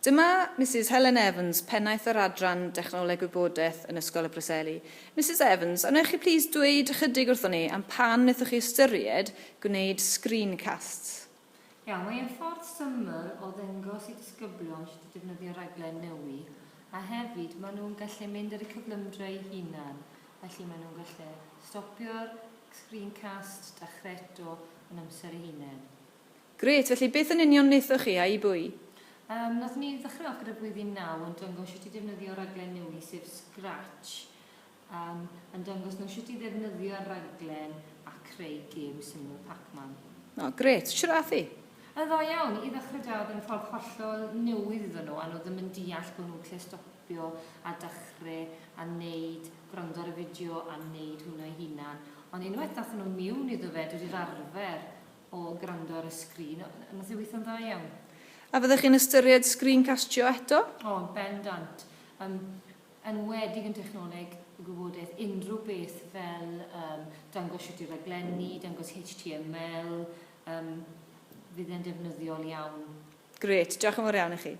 Dyma Mrs Helen Evans, Pennaeth yr Adran Dechnoleg Wybodaeth yn Ysgol y Preseli. Mrs Evans, anwch chi plis dweud ychydig wrthon ni am pan wnaethoch chi ystyried gwneud screencasts? Iawn, mae'n ffordd syml o ddangos i disgyblion sydd wedi defnyddio rhaglen newydd, a hefyd maen nhw'n gallu mynd ar y cyflymdrau hunan. Felly maen nhw'n gallu stopio'r screencast, dechrau eto yn amser ei hunain. Gret, felly beth yn union wnaethoch chi a'i bwy? Nath ni ddechrau off gyda blwyddyn 9 yn dangos sut i ddefnyddio rhaglen newydd sef Scratch, yn dangos nhw sut i ddefnyddio'r rhaglen a creu gêm syml Pac-Man. O, gret, siwrath i? Yn ddo iawn, i ddechrau dad yn ffordd hollol newydd iddyn nhw, a nhw ddim yn deall bod nhw'n gallu stopio a dechrau a wneud, gwrando ar y fideo a wneud hwnna ei hunan. Ond unwaith nath nhw miwn iddo fe, dwi wedi'r arfer o gwrando ar y sgrin, nath ei weithio'n dda iawn. A fyddech chi'n ystyried Sgrincastio eto? O, bendant. Yn wedig yn technoleg y gwybodaeth, unrhyw beth fel dangos sut i rhaglenni, dangos HTML, fydd e'n defnyddiol iawn. Gret, diolch yn fawr iawn i chi.